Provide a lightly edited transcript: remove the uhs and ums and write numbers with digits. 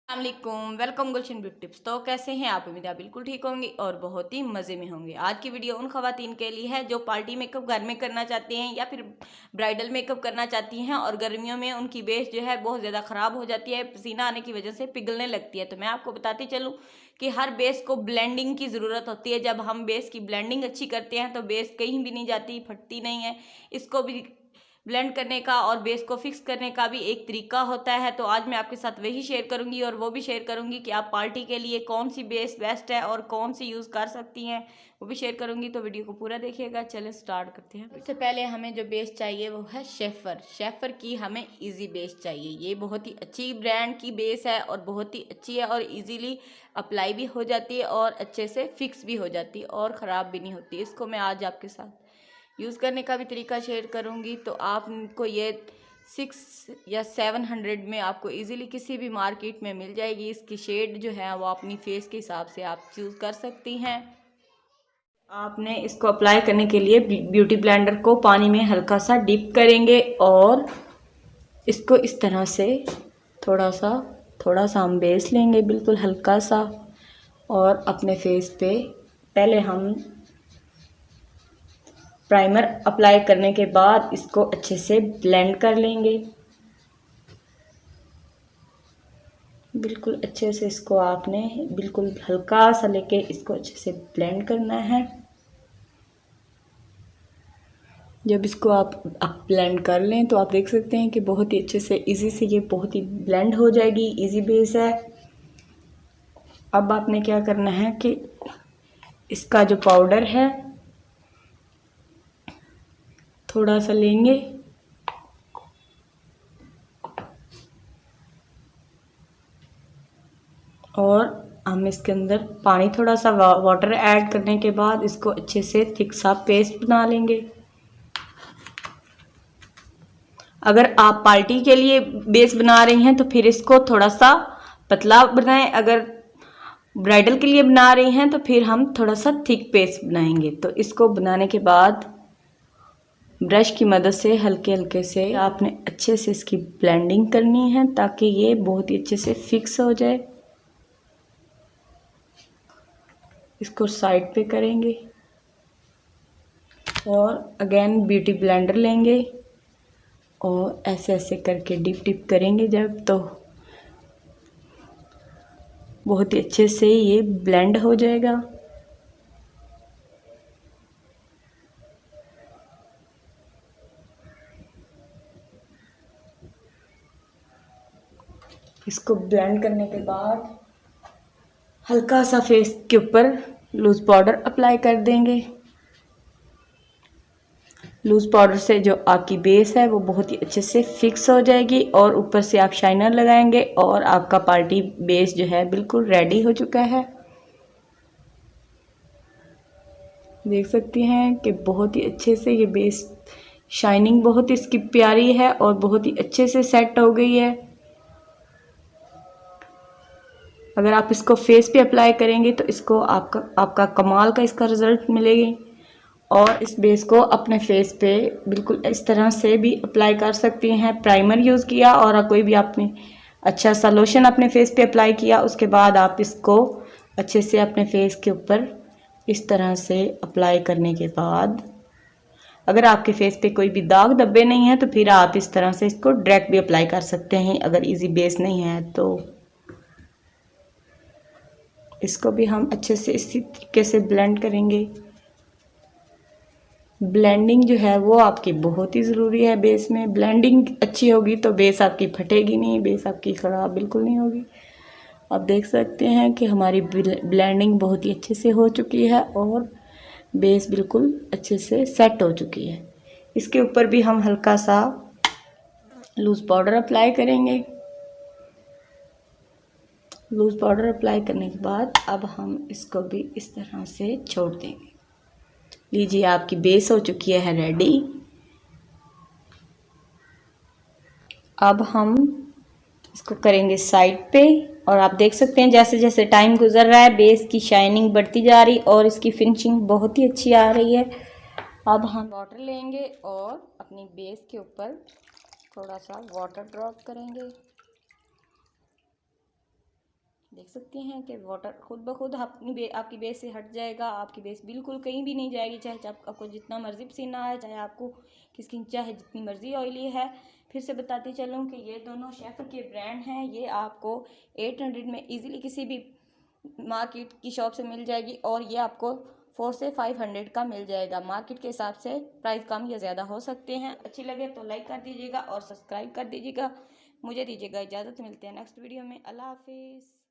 अस्सलामुअलैकुम, वेलकम गुलशन beauty tips. तो कैसे हैं आप? उम्मीद है बिल्कुल ठीक होंगे और बहुत ही मज़े में होंगे। आज की वीडियो उन खवातीन के लिए है जो पार्टी मेकअप घर में करना चाहती हैं या फिर ब्राइडल मेकअप करना चाहती हैं और गर्मियों में उनकी बेस जो है बहुत ज़्यादा ख़राब हो जाती है, पसीना आने की वजह से पिघलने लगती है। तो मैं आपको बताती चलूँ कि हर बेस को ब्लेंडिंग की ज़रूरत होती है। जब हम बेस की ब्लेंडिंग अच्छी करते हैं तो बेस कहीं भी नहीं जाती, फटती नहीं है। इसको भी ब्लेंड करने का और बेस को फिक्स करने का भी एक तरीका होता है। तो आज मैं आपके साथ वही शेयर करूंगी और वो भी शेयर करूंगी कि आप पार्टी के लिए कौन सी बेस बेस्ट है और कौन सी यूज़ कर सकती हैं, वो भी शेयर करूंगी। तो वीडियो को पूरा देखिएगा। चलें स्टार्ट करते हैं। सबसे पहले हमें जो बेस चाहिए वो है शेफर की हमें इजी बेस चाहिए। ये बहुत ही अच्छी ब्रांड की बेस है और बहुत ही अच्छी है और इजीली अप्लाई भी हो जाती है और अच्छे से फिक्स भी हो जाती है और ख़राब भी नहीं होती। इसको मैं आज आपके साथ यूज़ करने का भी तरीका शेयर करूँगी। तो आपको ये 6 या 700 में आपको इजीली किसी भी मार्केट में मिल जाएगी। इसकी शेड जो है वो अपनी फेस के हिसाब से आप चूज़ कर सकती हैं। आपने इसको अप्लाई करने के लिए ब्यूटी ब्लेंडर को पानी में हल्का सा डिप करेंगे और इसको इस तरह से थोड़ा सा हम बेस लेंगे, बिल्कुल हल्का सा, और अपने फेस पे पहले हम प्राइमर अप्लाई करने के बाद इसको अच्छे से ब्लेंड कर लेंगे। बिल्कुल अच्छे से इसको आपने बिल्कुल हल्का सा लेके इसको अच्छे से ब्लेंड करना है। जब इसको आप ब्लेंड कर लें तो आप देख सकते हैं कि बहुत ही अच्छे से इजी से ये बहुत ही ब्लेंड हो जाएगी। इजी बेस है। अब आपने क्या करना है कि इसका जो पाउडर है थोड़ा सा लेंगे और हम इसके अंदर पानी थोड़ा सा वाटर ऐड करने के बाद इसको अच्छे से थिक सा पेस्ट बना लेंगे। अगर आप पार्टी के लिए बेस बना रही हैं तो फिर इसको थोड़ा सा पतला बनाएं। अगर ब्राइडल के लिए बना रही हैं तो फिर हम थोड़ा सा थिक पेस्ट बनाएंगे। तो इसको बनाने के बाद ब्रश की मदद से हल्के हल्के से आपने अच्छे से इसकी ब्लेंडिंग करनी है ताकि ये बहुत ही अच्छे से फिक्स हो जाए। इसको साइड पे करेंगे और अगेन ब्यूटी ब्लेंडर लेंगे और ऐसे ऐसे करके डिप करेंगे जब, तो बहुत ही अच्छे से ये ब्लेंड हो जाएगा। इसको ब्लेंड करने के बाद हल्का सा फेस के ऊपर लूज पाउडर अप्लाई कर देंगे। लूज पाउडर से जो आपकी बेस है वो बहुत ही अच्छे से फिक्स हो जाएगी और ऊपर से आप शाइनर लगाएंगे और आपका पार्टी बेस जो है बिल्कुल रेडी हो चुका है। देख सकती हैं कि बहुत ही अच्छे से ये बेस शाइनिंग बहुत ही इसकी प्यारी है और बहुत ही अच्छे से सेट हो गई है। अगर आप इसको फेस पे अप्लाई करेंगे तो इसको आपका कमाल का इसका रिज़ल्ट मिलेगी। और इस बेस को अपने फेस पे बिल्कुल इस तरह से भी अप्लाई कर सकती हैं। प्राइमर यूज़ किया और कोई भी आपने अच्छा सा लोशन अपने फेस पे अप्लाई किया, उसके बाद आप इसको अच्छे से अपने फेस के ऊपर इस तरह से अप्लाई करने के बाद अगर आपके फेस पे कोई भी दाग धब्बे नहीं है तो फिर आप इस तरह से इसको डायरेक्ट भी अप्लाई कर सकते हैं। अगर इजी बेस नहीं है तो इसको भी हम अच्छे से इसी तरीके से ब्लेंड करेंगे। ब्लेंडिंग जो है वो आपकी बहुत ही ज़रूरी है बेस में। ब्लेंडिंग अच्छी होगी तो बेस आपकी फटेगी नहीं, बेस आपकी ख़राब बिल्कुल नहीं होगी। आप देख सकते हैं कि हमारी ब्लेंडिंग बहुत ही अच्छे से हो चुकी है और बेस बिल्कुल अच्छे से सेट हो चुकी है। इसके ऊपर भी हम हल्का सा लूज़ पाउडर अप्लाई करेंगे। लूज़ पाउडर अप्लाई करने के बाद अब हम इसको भी इस तरह से छोड़ देंगे। लीजिए, आपकी बेस हो चुकी है रेडी। अब हम इसको करेंगे साइड पे और आप देख सकते हैं जैसे जैसे टाइम गुजर रहा है बेस की शाइनिंग बढ़ती जा रही और इसकी फिनिशिंग बहुत ही अच्छी आ रही है। अब हम वाटर लेंगे और अपनी बेस के ऊपर थोड़ा सा वाटर ड्रॉप करेंगे। देख सकते हैं कि वाटर खुद ब खुद आपकी बेस से हट जाएगा। आपकी बेस बिल्कुल कहीं भी नहीं जाएगी, चाहे आपको जितना मर्जी पसीना आए, चाहे आपको की स्किन चाहे जितनी मर्जी ऑयली है। फिर से बताती चलूँ कि ये दोनों शेफ के ब्रांड हैं। ये आपको 800 में इजीली किसी भी मार्केट की शॉप से मिल जाएगी और ये आपको 400 से 500 का मिल जाएगा। मार्केट के हिसाब से प्राइस कम या ज़्यादा हो सकते हैं। अच्छी लगे तो लाइक कर दीजिएगा और सब्सक्राइब कर दीजिएगा। मुझे दीजिएगा इजाज़त, मिलते हैं नेक्स्ट वीडियो में। अल्लाह हाफिज़।